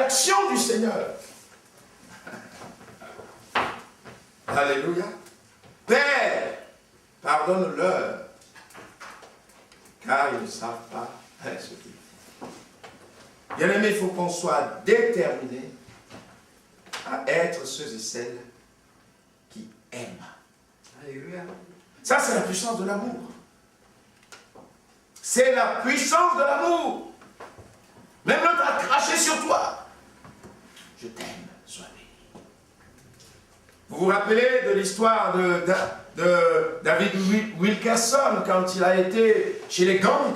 réaction du Seigneur. Alléluia. Père, pardonne-leur, car ils ne savent pas ce qu'ils font. Bien aimé, il faut qu'on soit déterminé à être ceux et celles qui aiment. Alléluia. Ça, c'est la puissance de l'amour. C'est la puissance de l'amour. Même l'autre a craché sur toi. Je t'aime, sois béni. Vous vous rappelez de l'histoire de David Wilkerson quand il a été chez les gangs?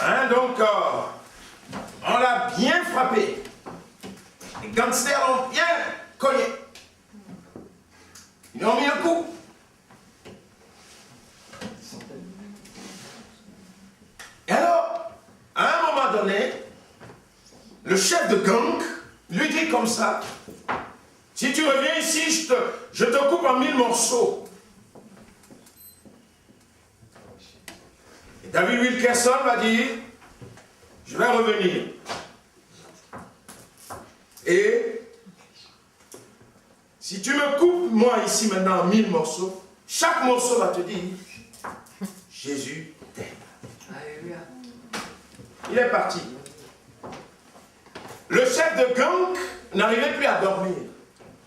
Hein, donc, on l'a bien frappé. Les gangsters l'ont bien cogné. Ils lui ont mis un coup. Et alors, à un moment donné, le chef de gang lui dit comme ça, si tu reviens ici, je te coupe en 1000 morceaux. Et David Wilkerson va dire, je vais revenir. Et si tu me coupes, moi, ici, maintenant, en 1000 morceaux, chaque morceau va te dire, Jésus t'aime. Alléluia. Il est parti. Le chef de gang n'arrivait plus à dormir.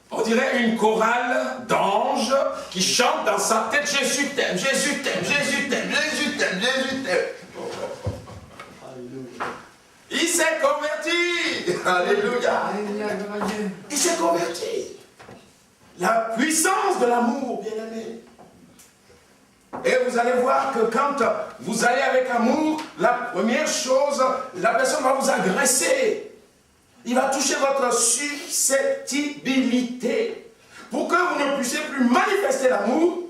On dirait une chorale d'anges qui chantent dans sa tête, Jésus t'aime, Jésus t'aime, Jésus t'aime, Jésus t'aime, Jésus t'aime. Il s'est converti. Alléluia. Il s'est converti. La puissance de l'amour, bien aimé. Et vous allez voir que quand vous allez avec amour, la première chose, la personne va vous agresser. Il va toucher votre susceptibilité. Pour que vous ne puissiez plus manifester l'amour,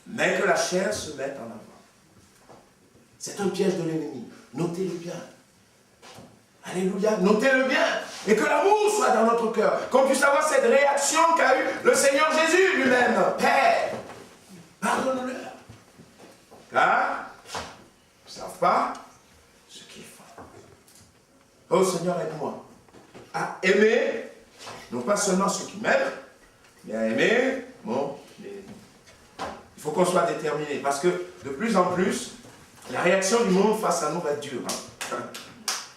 mais que la chair se mette en avant. C'est un piège de l'ennemi. Notez-le bien. Alléluia, notez-le bien. Et que l'amour soit dans notre cœur. Qu'on puisse avoir cette réaction qu'a eu le Seigneur Jésus lui-même. Père, pardonne-leur. Car ils ne savent pas ce qu'ils font. Oh Seigneur, aide-moi à aimer, non pas seulement ceux qui m'aiment, mais à aimer mon ennemi. Il faut qu'on soit déterminé, parce que de plus en plus, la réaction du monde face à nous va être dure.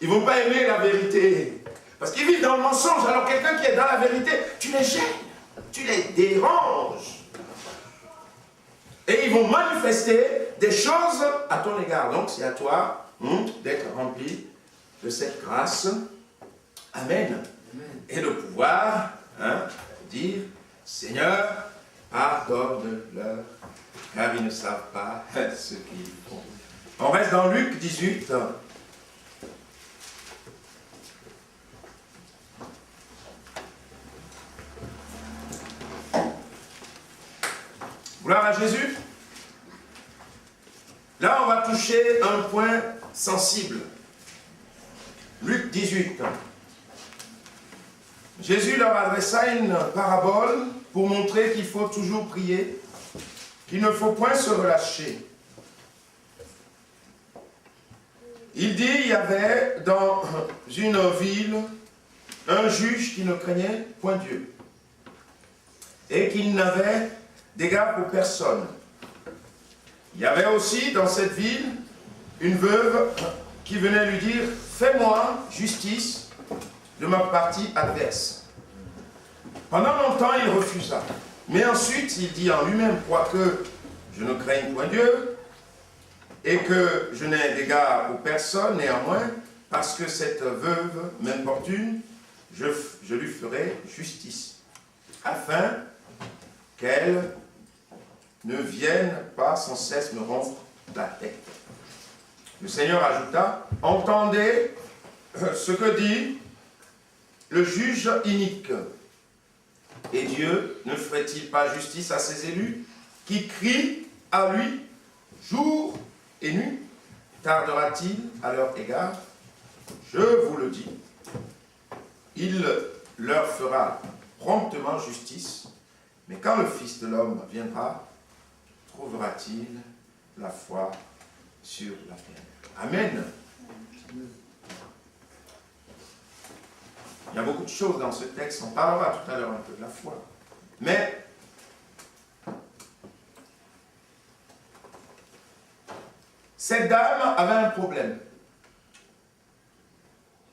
Ils ne vont pas aimer la vérité. Parce qu'ils vivent dans le mensonge. Alors quelqu'un qui est dans la vérité, tu les gênes, tu les déranges. Et ils vont manifester des choses à ton égard. Donc c'est à toi d'être rempli de cette grâce. Amen. Et de pouvoir dire, Seigneur, pardonne-leur, car ils ne savent pas ce qu'ils font. On reste dans Luc 18. Gloire à Jésus. Là, on va toucher un point sensible. Luc 18. Jésus leur adressa une parabole pour montrer qu'il faut toujours prier, qu'il ne faut point se relâcher. Il dit, il y avait dans une ville un juge qui ne craignait point Dieu et qui n'avait d'égard pour personne. Il y avait aussi dans cette ville une veuve qui venait lui dire, fais-moi justice de ma partie adverse. Pendant longtemps, il refusa. Mais ensuite, il dit en lui-même, quoique je ne craigne point Dieu, et que je n'ai d'égard pour personne, néanmoins, parce que cette veuve m'importune, je lui ferai justice, afin qu'elle ne vienne pas sans cesse me rompre la tête. Le Seigneur ajouta, entendez ce que dit le juge inique. Et Dieu ne ferait-il pas justice à ses élus qui crient à lui jour et nuit? Tardera-t-il à leur égard? Je vous le dis, il leur fera promptement justice, mais quand le Fils de l'homme viendra, trouvera-t-il la foi sur la terre? Amen. Il y a beaucoup de choses dans ce texte, on parlera tout à l'heure un peu de la foi. Mais cette dame avait un problème.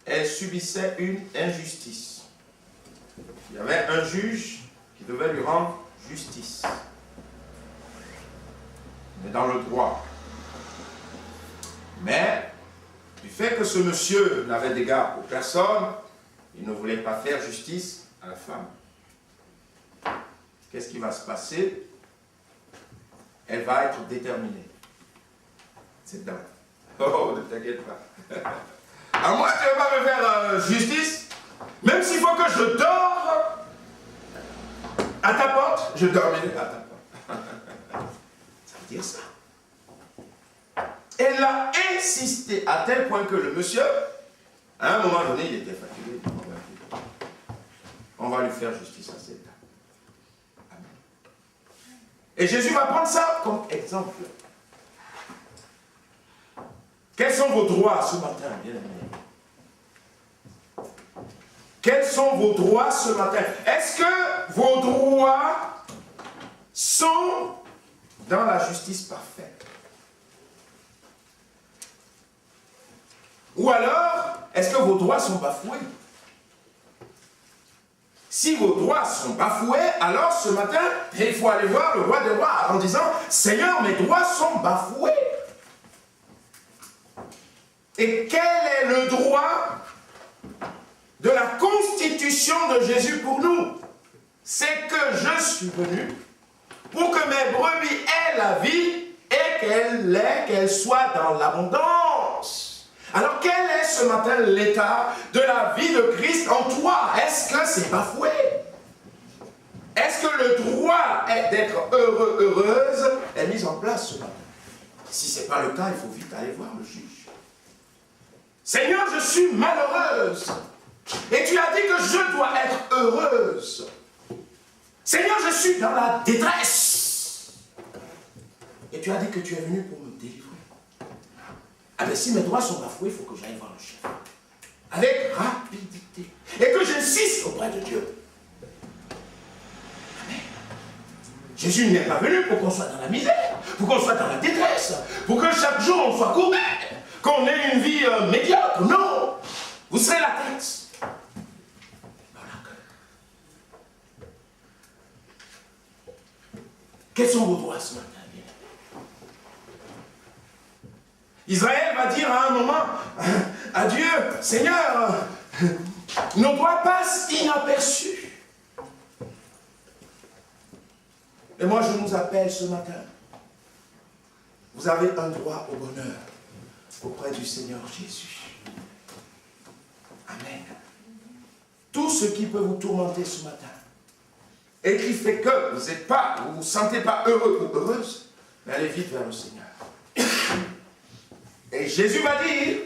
Elle subissait une injustice. Il y avait un juge qui devait lui rendre justice. Mais dans le droit. Mais, du fait que ce monsieur n'avait d'égard pour personne, il ne voulait pas faire justice à la femme. Qu'est-ce qui va se passer? Elle va être déterminée. Cette dame. Oh, ne t'inquiète pas. À moi, tu ne vas pas me faire justice. Même s'il faut que je dors à ta porte, je dormirai à ta porte. Ça veut dire ça. Elle a insisté à tel point que le monsieur, à un moment donné, il était fatigué. On va lui faire justice à cette dame. Amen. Et Jésus va prendre ça comme exemple. Quels sont vos droits ce matin, bien-aimés? Quels sont vos droits ce matin? Est-ce que vos droits sont dans la justice parfaite? Ou alors, est-ce que vos droits sont bafoués? Si vos droits sont bafoués, alors ce matin, il faut aller voir le roi des rois en disant « Seigneur, mes droits sont bafoués. » Et quel est le droit de la constitution de Jésus pour nous? C'est que je suis venu pour que mes brebis aient la vie et qu'elle soit dans l'abondance. Alors quel est ce matin l'état de la vie de Christ en toi? Est-ce que c'est bafoué? Est-ce que le droit d'être heureux, heureuse est mis en place ce matin? Si ce n'est pas le cas, il faut vite aller voir le juge. Seigneur, je suis malheureuse. Et tu as dit que je dois être heureuse. Seigneur, je suis dans la détresse. Et tu as dit que tu es venu pour me délivrer. Ah ben si mes droits sont bafoués, il faut que j'aille voir le chef. Avec rapidité. Et que j'insiste auprès de Dieu. Amen. Jésus n'est pas venu pour qu'on soit dans la misère, pour qu'on soit dans la détresse, pour que chaque jour on soit courbé, qu'on ait une vie médiocre. Non. Vous serez la tête. Quels sont vos droits ce matin? Israël va dire à un moment à Dieu, Seigneur, nos droits passent inaperçus. Et moi je nous appelle ce matin. Vous avez un droit au bonheur auprès du Seigneur Jésus. Amen. Tout ce qui peut vous tourmenter ce matin et qui fait que vous ne vous sentez pas heureux ou heureuse, mais allez vite vers le Seigneur. Et Jésus va dire,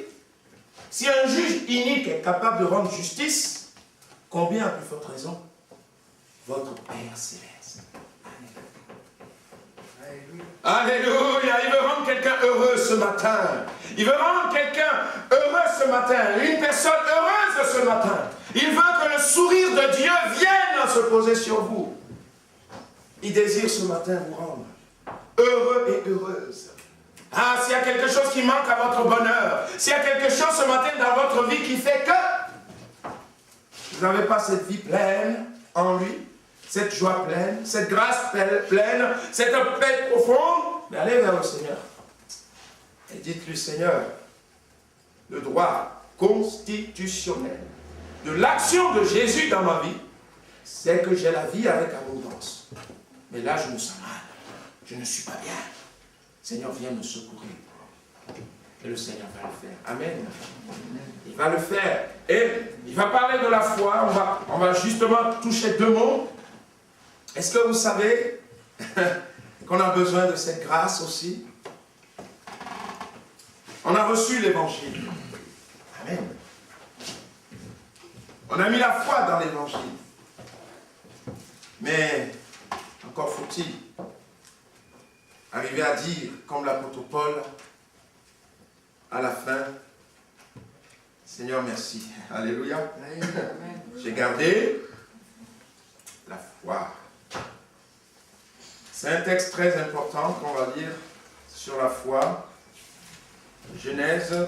si un juge inique est capable de rendre justice, combien à plus forte raison votre Père céleste. Alléluia, il veut rendre quelqu'un heureux ce matin. Il veut rendre quelqu'un heureux ce matin, une personne heureuse ce matin. Il veut que le sourire de Dieu vienne se poser sur vous. Il désire ce matin vous rendre heureux et heureuse. Ah, s'il y a quelque chose qui manque à votre bonheur, s'il y a quelque chose ce matin dans votre vie qui fait que vous n'avez pas cette vie pleine en lui, cette joie pleine, cette grâce pleine, cette paix profonde, mais allez vers le Seigneur. Et dites-lui, Seigneur, le droit constitutionnel de l'action de Jésus dans ma vie, c'est que j'ai la vie avec abondance. Mais là, je me sens mal. Je ne suis pas bien. Seigneur, viens me secourir. Et le Seigneur va le faire. Amen. Il va le faire. Et il va parler de la foi. On va justement toucher deux mots. Est-ce que vous savez qu'on a besoin de cette grâce aussi? On a reçu l'évangile. Amen. On a mis la foi dans l'évangile. Mais encore faut-il arriver à dire, comme l'apôtre Paul, à la fin, Seigneur, merci. Alléluia. Amen. J'ai gardé la foi. C'est un texte très important qu'on va lire sur la foi. Genèse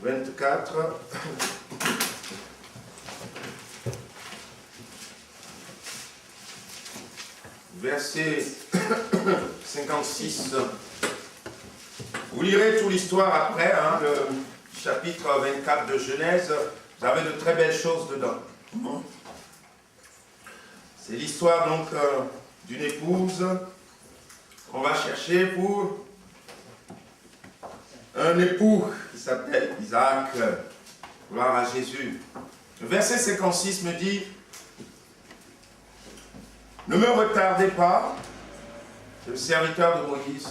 24. Verset 56. Vous lirez toute l'histoire après, hein, le chapitre 24 de Genèse. Vous avez de très belles choses dedans. C'est l'histoire donc d'une épouse qu'on va chercher pour un époux qui s'appelle Isaac. Gloire à Jésus. Le verset 56 me dit: ne me retardez pas, c'est le serviteur de Moïse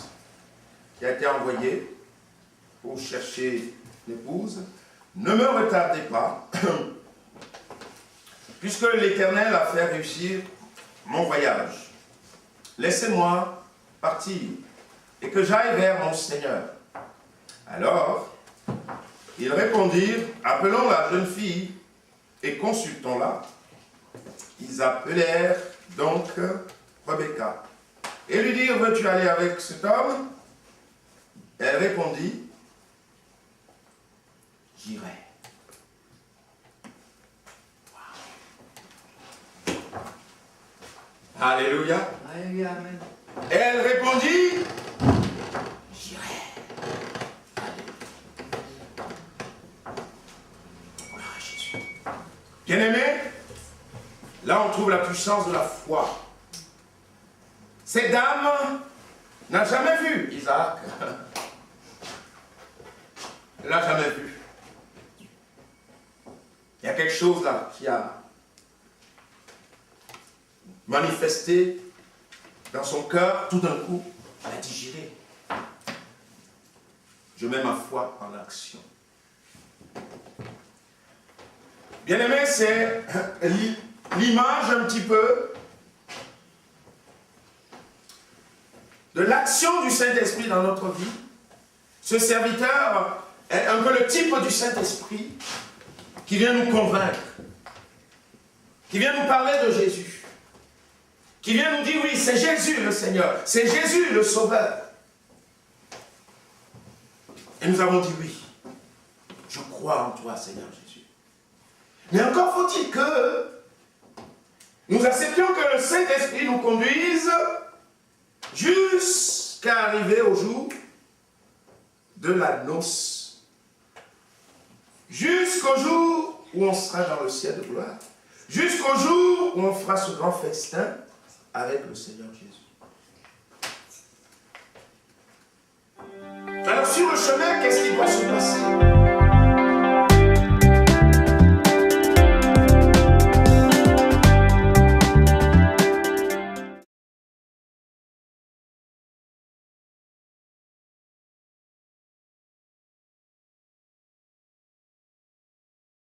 qui a été envoyé pour chercher l'épouse. Ne me retardez pas, puisque l'Éternel a fait réussir mon voyage. Laissez-moi partir et que j'aille vers mon Seigneur. Alors, ils répondirent: appelons la jeune fille et consultons-la. Ils appelèrent donc Rebecca et lui dirent: veux-tu aller avec cet homme? Elle répondit: j'irai. Wow. Alléluia. Alléluia, amen. Elle répondit: j'irai. Gloire à Jésus. Bien-aimés, là on trouve la puissance de la foi. Cette dame n'a jamais vu Isaac. Elle n'a jamais vu. Il y a quelque chose là qui a manifesté dans son cœur. Tout d'un coup, elle a dit: j'irai. Je mets ma foi en action. Bien-aimé, c'est l'image un petit peu de l'action du Saint-Esprit dans notre vie. Ce serviteur est un peu le type du Saint-Esprit qui vient nous convaincre, qui vient nous parler de Jésus, qui vient nous dire: oui, c'est Jésus le Seigneur, c'est Jésus le Sauveur. Et nous avons dit: oui, je crois en toi, Seigneur Jésus. Mais encore faut-il que nous acceptions que le Saint-Esprit nous conduise jusqu'à arriver au jour de la noce. Jusqu'au jour où on sera dans le ciel de gloire. Jusqu'au jour où on fera ce grand festin avec le Seigneur Jésus. Alors sur le chemin, qu'est-ce qui doit se passer?